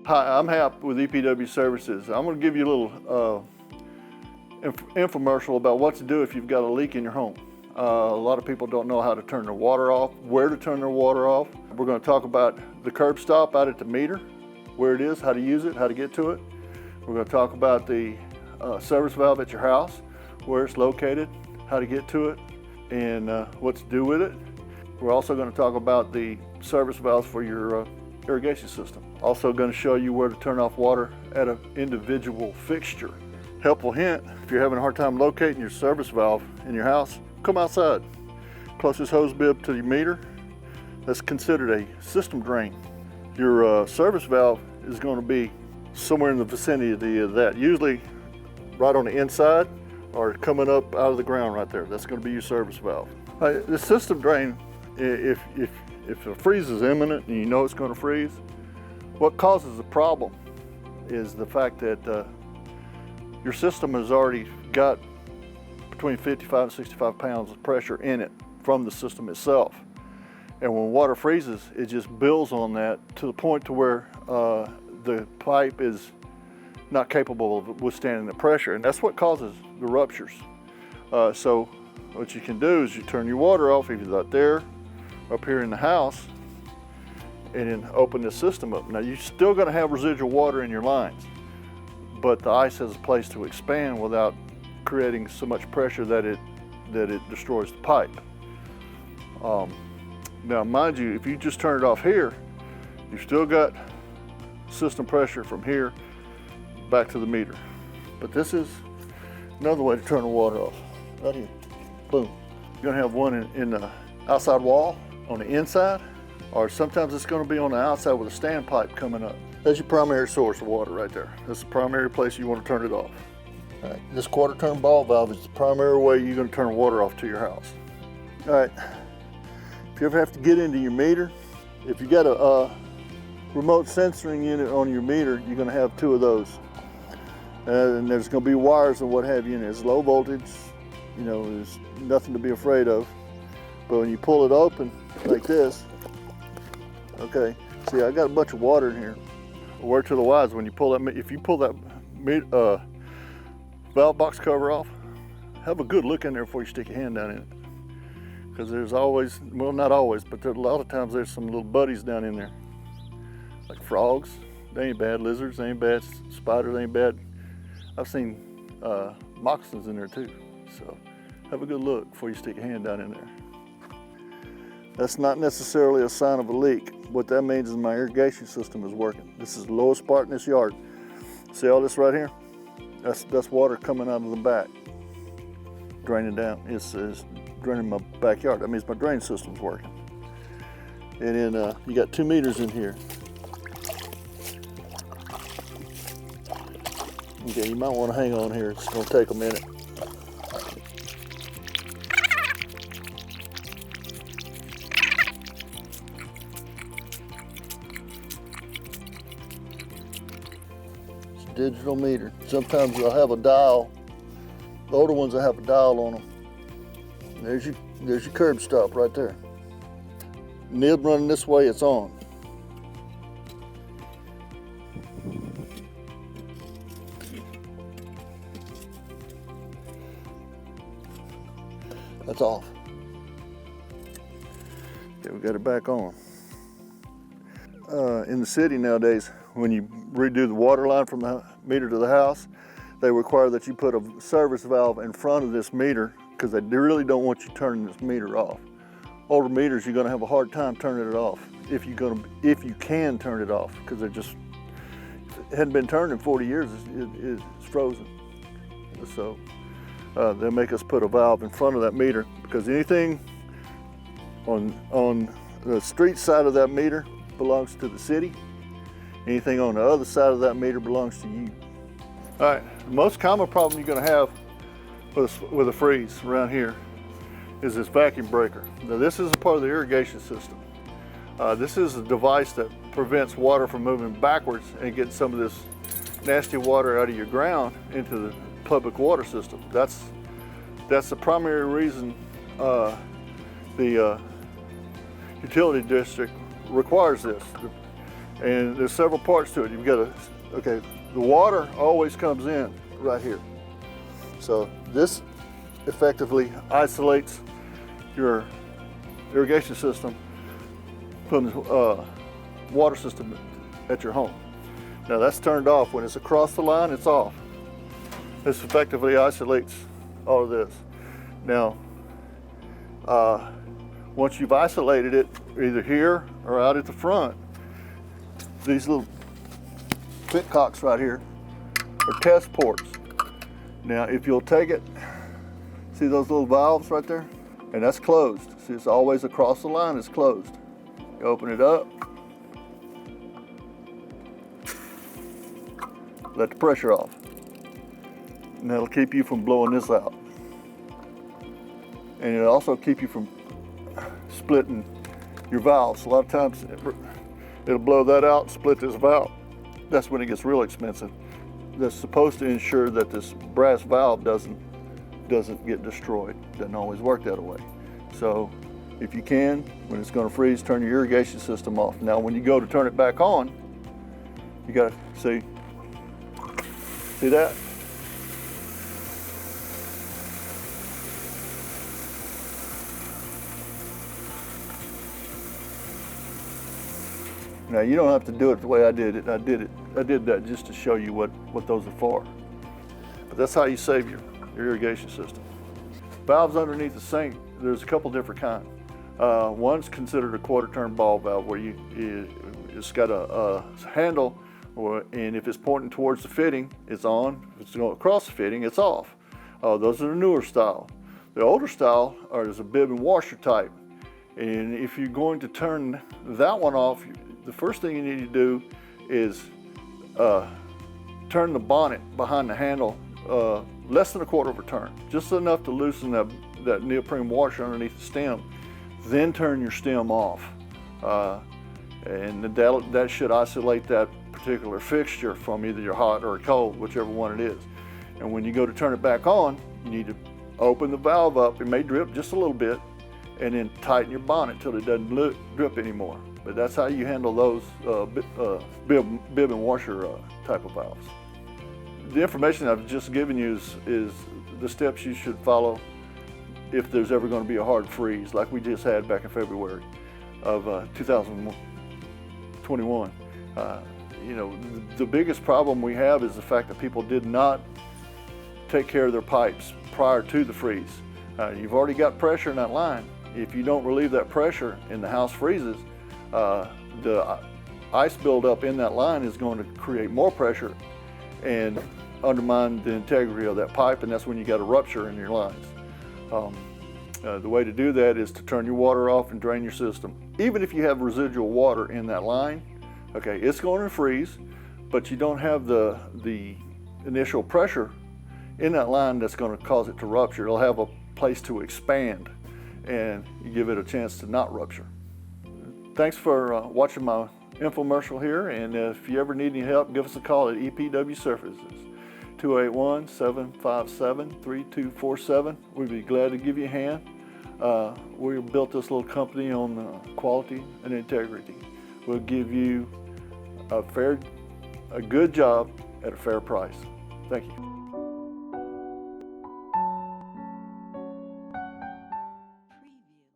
Hi, I'm Hap with EPW Services. I'm going to give you a little infomercial about what to do if you've got a leak in your home. A lot of people don't know how to turn their water off, where to turn their water off. We're going to talk about the curb stop out at the meter, where it is, how to use it, how to get to it. We're going to talk about the service valve at your house, where it's located, how to get to it, and what to do with it. We're also going to talk about the service valves for your irrigation system. Also going to show you where to turn off water at an individual fixture. Helpful hint, if you're having a hard time locating your service valve in your house, come outside. Closest hose bib to your meter, that's considered a system drain. Your service valve is going to be somewhere in the vicinity of that, usually right on the inside or coming up out of the ground right there. That's going to be your service valve. The system drain, if a freeze is imminent and you know it's going to freeze, what causes the problem is the fact that your system has already got between 55 and 65 pounds of pressure in it from the system itself. And when water freezes, it just builds on that to the point to where the pipe is not capable of withstanding the pressure, and that's what causes the ruptures. So what you can do is you turn your water off if you're not there, up here in the house, and then open the system up. Now you're still going to have residual water in your lines, but the ice has a place to expand without creating so much pressure that it destroys the pipe. Now mind you, if you just turn it off here, you've still got system pressure from here back to the meter. But this is another way to turn the water off, right here, boom. You're gonna have one in the outside wall on the inside, or sometimes it's gonna be on the outside with a standpipe coming up. That's your primary source of water right there. That's the primary place you wanna turn it off. All right, this quarter turn ball valve is the primary way you're gonna turn water off to your house. All right, if you ever have to get into your meter, if you got a remote sensoring unit on your meter, you're gonna have two of those. And there's gonna be wires and what have you in it. It's low voltage, you know, there's nothing to be afraid of. But when you pull it open like this, okay, see I got a bunch of water in here. A word to the wise, when you pull that, if you pull that valve box cover off, have a good look in there before you stick your hand down in it. Because there's always, well not always, but a lot of times there's some little buddies down in there. Like frogs, they ain't bad. Lizards, they ain't bad. Spiders, they ain't bad. I've seen moccasins in there too. So have a good look before you stick your hand down in there. That's not necessarily a sign of a leak. What that means is my irrigation system is working. This is the lowest part in this yard. See all this right here? That's water coming out of the back, draining down. It's draining my backyard. That means my drain system's working. And then you got 2 meters in here. Okay, you might want to hang on here. It's going to take a minute. It's a digital meter. Sometimes they'll have a dial. The older ones will have a dial on them. There's your curb stop right there. Nib running this way, it's on. That's off. Okay, we got it back on. In the city nowadays, when you redo the water line from the meter to the house, they require that you put a service valve in front of this meter because they really don't want you turning this meter off. Older meters, you're going to have a hard time turning it off if you can turn it off, because it hadn't been turned in 40 years. It's frozen. So they'll make us put a valve in front of that meter, because anything on the street side of that meter belongs to the city. Anything on the other side of that meter belongs to you. All right, the most common problem you're going to have with a freeze around here is this vacuum breaker. Now this is a part of the irrigation system. This is a device that prevents water from moving backwards and getting some of this nasty water out of your ground into the public water system. That's the primary reason the utility district requires this. And there's several parts to it. You've got to, okay, the water always comes in right here. So this effectively isolates your irrigation system from the water system at your home. Now that's turned off. When it's across the line, it's off. This effectively isolates all of this. Now, once you've isolated it, either here or out at the front, these little pitcocks right here are test ports. Now, if you'll take it, see those little valves right there? And that's closed. See, it's always across the line, it's closed. You open it up, let the pressure off. And that'll keep you from blowing this out. And it'll also keep you from splitting your valves. A lot of times it'll blow that out and split this valve. That's when it gets real expensive. That's supposed to ensure that this brass valve doesn't get destroyed. Doesn't always work that way. So if you can, when it's going to freeze, turn your irrigation system off. Now when you go to turn it back on, you got to see that? Now you don't have to do it the way I did it. I did that just to show you what those are for. But that's how you save your irrigation system. Valves underneath the sink, there's a couple different kinds. One's considered a quarter turn ball valve where it's got a handle, and if it's pointing towards the fitting, it's on. If it's going across the fitting, it's off. Those are the newer style. The older style is a bib and washer type. And if you're going to turn that one off, the first thing you need to do is turn the bonnet behind the handle less than a quarter of a turn, just enough to loosen that neoprene washer underneath the stem. Then turn your stem off, and that should isolate that particular fixture from either your hot or cold, whichever one it is. And when you go to turn it back on, you need to open the valve up. It may drip just a little bit, and then tighten your bonnet till it doesn't drip anymore. But that's how you handle those bib and washer type of valves. The information I've just given you is the steps you should follow if there's ever going to be a hard freeze, like we just had back in February of 2021. You know, the biggest problem we have is the fact that people did not take care of their pipes prior to the freeze. You've already got pressure in that line. If you don't relieve that pressure and the house freezes, the ice buildup in that line is going to create more pressure and undermine the integrity of that pipe, and that's when you got a rupture in your lines. The way to do that is to turn your water off and drain your system. Even if you have residual water in that line, okay, it's going to freeze, but you don't have the initial pressure in that line that's going to cause it to rupture. It'll have a place to expand, and you give it a chance to not rupture. Thanks for watching my infomercial here, and if you ever need any help, give us a call at EPW Services, 281-757-3247. We'd be glad to give you a hand. We built this little company on quality and integrity. We'll give you a good job at a fair price. Thank you.